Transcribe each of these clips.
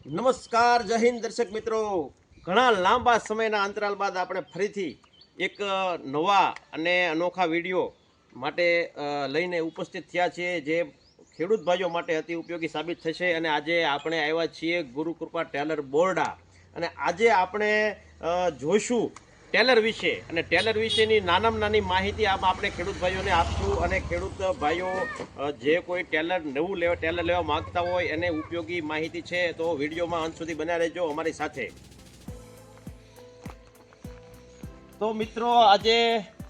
નમસ્કાર, જય હિન્દ દર્શક મિત્રો. ઘણા લાંબા સમયના અંતરાલ બાદ આપણે ફરીથી એક નવા અને અનોખા વિડીયો માટે લઈને ઉપસ્થિત થયા છીએ, જે ખેડૂત ભાઈઓ માટે અતિ ઉપયોગી સાબિત થશે. અને આજે આપણે આવ્યા છીએ ગુરુકૃપા ટેલર બોરડા, અને આજે આપણે જોઈશું ટેલર વિશે, અને ટેલર વિશેની નાનામાં નાની માહિતી આપણે ખેડૂત ભાઈઓને આપશું. અને ખેડૂત ભાઈઓ જે કોઈ ટેલર લેવા માંગતા હોય એને ઉપયોગી માહિતી છે, તો વિડીયોમાં અંત સુધી બન્યા રહેજો અમારી સાથે. તો મિત્રો, આજે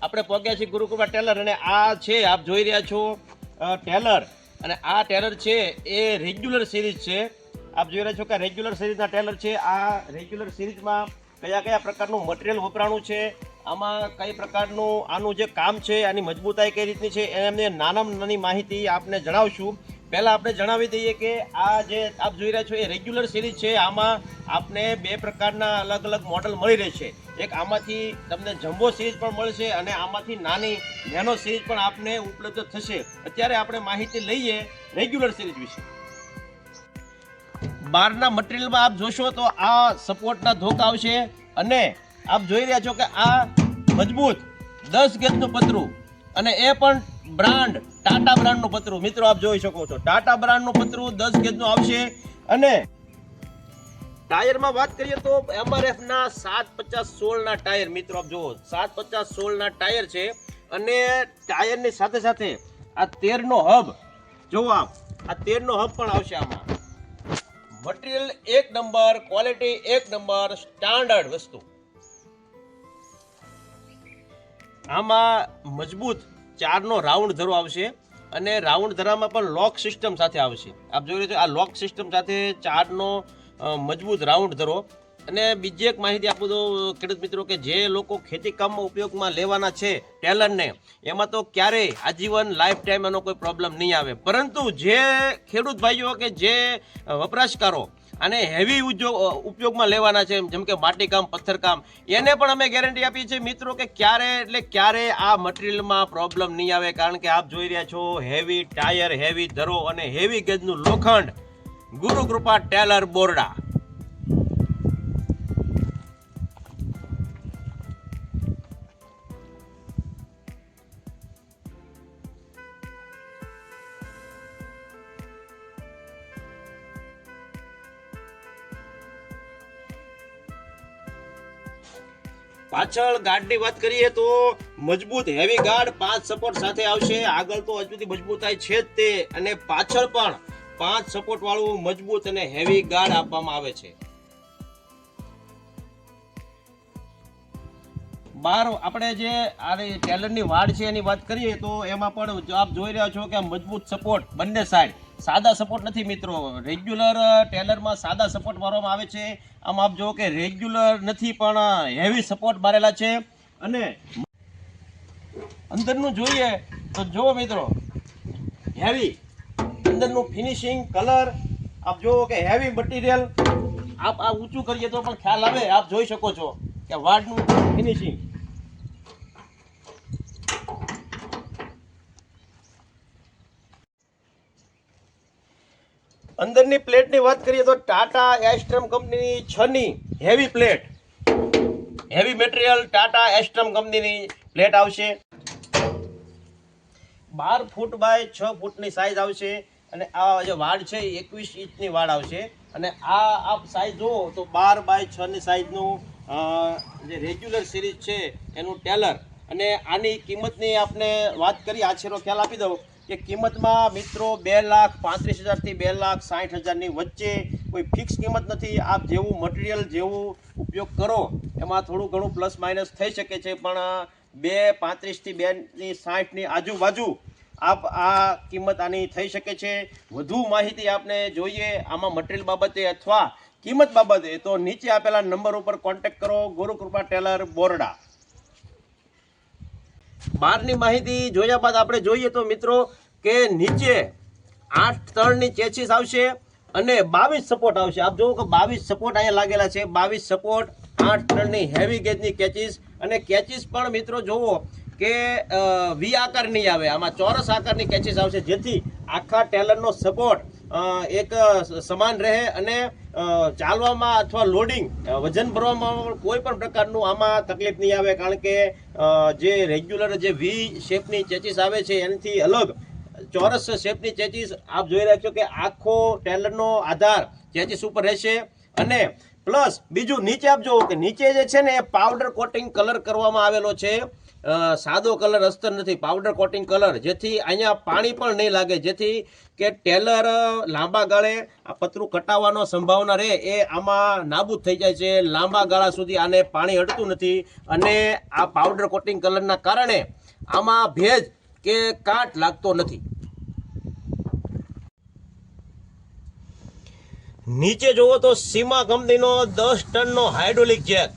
આપણે પહોંચ્યા છીએ ગુરુકૃપા ટેલર, અને આ છે આપ જોઈ રહ્યા છો ટેલર. અને આ ટેલર છે એ રેગ્યુલર સિરીઝ છે. આપ જોઈ રહ્યા છો કે રેગ્યુલર સિરીઝના ટેલર છે. આ રેગ્યુલર સિરીઝમાં કયા કયા પ્રકારનું મટીરિયલ વપરાણું છે, આમાં કઈ પ્રકારનું આનું જે કામ છે, આની મજબૂતાઈ કઈ રીતની છે, એમને નાનામાં નાની માહિતી આપને જણાવશું. પહેલાં આપણે જણાવી દઈએ કે આ જે આપ જોઈ રહ્યા છો એ રેગ્યુલર સિરીઝ છે. આમાં આપને બે પ્રકારના અલગ અલગ મોડલ મળી રહેશે. એક આમાંથી તમને જમ્બો સિરીઝ પણ મળશે, અને આમાંથી નાની નેનો સિરીઝ પણ આપને ઉપલબ્ધ થશે. અત્યારે આપણે માહિતી લઈએ રેગ્યુલર સિરીઝ વિશે. બહારના મટીરિયલમાં આપ જોશો તો આ સપોર્ટના ધોકા આવશે, અને આપ જોઈ રહ્યા છો કે આ મજબૂત 10 ગજનું પતરું, અને એ પણ બ્રાન્ડ ટાટા બ્રાન્ડનું પતરું. મિત્રો, આપ જોઈ શકો છો ટાટા બ્રાન્ડનું પતરું 10 ગજનું આવશે. અને ટાયરમાં વાત કરીએ તો MRF ના 750/16 ના ટાયર. મિત્રો, આપ જુઓ 750/16 ના ટાયર છે. અને ટાયરની સાથે સાથે આ 13 નો હબ જુઓ, આપ આ 13 નો હબ પણ આવશે. આમાં material 1 number, quality 1 number, standard વસ્તુ. આમાં મજબૂત 4 નો રાઉન્ડ ધરો આવશે, અને રાઉન્ડ ધરામાં પણ લોક સિસ્ટમ સાથે આવશે. આપ જોઈ રહ્યા છો આ લોક સિસ્ટમ સાથે 4 નો મજબૂત રાઉન્ડ ધરો. અને બીજી એક માહિતી આપું તો ખેડૂત મિત્રો, કે જે લોકો ખેતી કામમાં ઉપયોગમાં લેવાના છે ટેલરને, એમાં તો ક્યારેય આજીવન લાઈફ ટાઈમ એનો કોઈ પ્રોબ્લેમ નહીં આવે. પરંતુ જે ખેડૂત ભાઈઓ કે જે વપરાશકારો અને હેવી ઉપયોગમાં લેવાના છે, જેમ કે માટીકામ, પથ્થરકામ, એને પણ અમે ગેરંટી આપીએ છીએ મિત્રો કે ક્યારે આ મટીરિયલમાં પ્રોબ્લેમ નહીં આવે. કારણ કે આપ જોઈ રહ્યા છો હેવી ટાયર, હેવી ધરો અને હેવી ગેજનું લોખંડ. ગુરુકૃપા ટેલર બોરડા. પાછળ ગાર્ડની વાત કરીએ તો મજબૂત હેવી ગાર્ડ 5 સપોર્ટ સાથે આવશે. આગળ તો હજુ સુધી મજબૂતાઈ છે જ તે, અને પાછળ પણ 5 સપોર્ટ વાળું મજબૂત અને હેવી ગાર્ડ આપવામાં આવે છે. બહાર આપણે જે આ ટેલરની વાડ છે એની વાત કરીએ તો એમાં પણ આપ જોઈ રહ્યા છો કે મજબૂત સપોર્ટ બંને સાઈડ. સાદા સપોર્ટ નથી મિત્રો. રેગ્યુલર ટેલરમાં સાદા સપોર્ટ મારવામાં આવે છે. આમ આપ જો કે રેગ્યુલર નથી પણ હેવી સપોર્ટ મારેલા છે. અને અંદરનું જોઈએ તો જો મિત્રો, હેવી અંદરનું ફિનિશિંગ, કલર આપ જો કે હેવી મટીરિયલ. આપ આ ઊંચું કરીએ તો પણ ખ્યાલ આવે. આપ જોઈ શકો છો કે વાડનું ફિનિશિંગ. અંદરની પ્લેટની વાત કરીએ તો ટાટા એસ્ટ્રમ કંપનીની 6 ની heavy plate, heavy material Tata Astrum કંપનીની પ્લેટ આવશે. 12 ફૂટ બાય 6 ફૂટની સાઈઝ આવશે. અને આ જે વાડ છે 21 ઇંચની વાડ આવશે. અને આ આપ સાઈઝ જુઓ તો 12 બાય 6 ની સાઈઝનું જે રેગ્યુલર સિરીઝ છે એનું ટેલર. અને આની કિંમતની આપને વાત કરી, આછેરો ખ્યાલ આપી દઉં કે કિંમતમાં મિત્રો 2,35,000 થી 2,60,000ની વચ્ચે કોઈ ફિક્સ કિંમત નથી. આપ જેવું મટીરિયલ, જેવું ઉપયોગ કરો એમાં થોડું ઘણું પ્લસ માઇનસ થઈ શકે છે, પણ 2,35,000 થી 2,60,000ની આજુબાજુ આપ આ કિંમત આની થઈ શકે છે. વધુ માહિતી આપને જોઈએ આમાં મટીરિયલ બાબતે અથવા કિંમત બાબતે તો નીચે આપેલા નંબર ઉપર કોન્ટેક્ટ કરો. ગુરુકૃપા ટેલર બોરડા. બહારની માહિતી જોયા બાદ આપણે જોઈએ તો મિત્રો કે નીચે 8 તળની ચેસીસ આવશે અને 22 સપોર્ટ આવશે. આપ જુઓ કે 22 સપોર્ટ અહીંયા લાગેલા છે. 22 સપોર્ટ, 8 તળની હેવી ગેજની કેચીસ. અને કેચીસ પણ મિત્રો જુઓ કે વી આકાર નહીં આવે, આમાં ચોરસ આકારની કેચીસ આવશે, જેથી આખા ટેલરનો સપોર્ટ એક સમાન રહે અને ચાલવામાં અથવા લોડિંગ વજન ભરવામાં કોઈ પણ પ્રકારનું આમાં તકલીફ નહીં આવે, કારણ કે જે રેગ્યુલર જે વી શેપની ચેચીસ આવે છે એનાથી અલગ ચોરસ શેપની ચેચીસ આપ જોઈ રહ્યા છો કે આખો ટેલરનો આધાર ચેચીસ ઉપર રહેશે. અને પ્લસ બીજું નીચે આપ જુઓ કે નીચે જે છે ને એ પાવડર કોટિંગ કલર કરવામાં આવેલો છે, સાદો કલર અસ્તર નથી, પાવડર કોટિંગ કલર, જેથી અહીંયા પાણી પણ નહીં લાગે, જેથી કે ટેલર લાંબા ગાળે આ પતરું કટાવવાનો સંભાવના રહે એ આમાં નાબૂદ થઈ જાય છે. લાંબા ગાળા સુધી આને પાણી અડતું નથી અને આ પાવડર કોટિંગ કલરના કારણે આમાં ભેજ કે કાટ લાગતો નથી. નીચે જુઓ તો સીમા કંપનીનો 10 ટનનો હાઇડ્રોલિક જેક,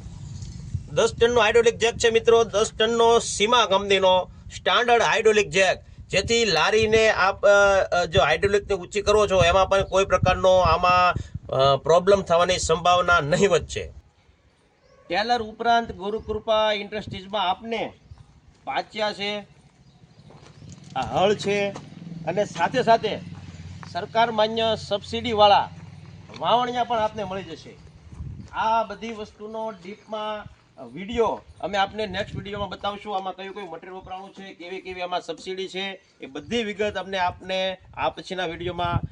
10 ટનનો હાઇડ્રોલિક જેક છે મિત્રો, 10 ટનનો સીમા કંપનીનો સ્ટાન્ડર્ડ હાઇડ્રોલિક જેક, જેથી લારીને આપ જો હાઇડ્રોલિકને ઊંચી કરો છો એમાં પણ કોઈ પ્રકારનો આમાં પ્રોબ્લેમ થવાની સંભાવના નહીવત છે. ટેલર ઉપરાંત ગુરુકૃપા ઇન્ડસ્ટ્રીઝમાં આપને પાચ્યા છે, આ હળ છે અને સાથે સાથે સરકાર માન્ય સબસિડીવાળા વાવણિયા પણ આપને મળી જશે. આ બધી વસ્તુનો ડીપમાં વિડીયો અમે આપને નેક્સ્ટ વિડીયોમાં બતાવશું. આમાં કયું કયું મટીરિયલ વપરાણું છે, કેવી કેવી આમાં સબસિડી છે, એ બધી વિગત આપને આ પછીના વિડીયોમાં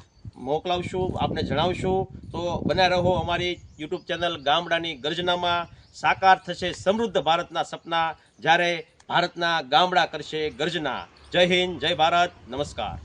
મોકલાવશું, આપને જણાવશું. તો બને રહો અમારી યુટ્યુબ ચેનલ ગામડાની ગર્જનામાં. સાકાર થશે સમૃદ્ધ ભારતના સપના જ્યારે ભારતના ગામડા કરશે ગર્જના. જય હિન્દ, જય ભારત, નમસ્કાર.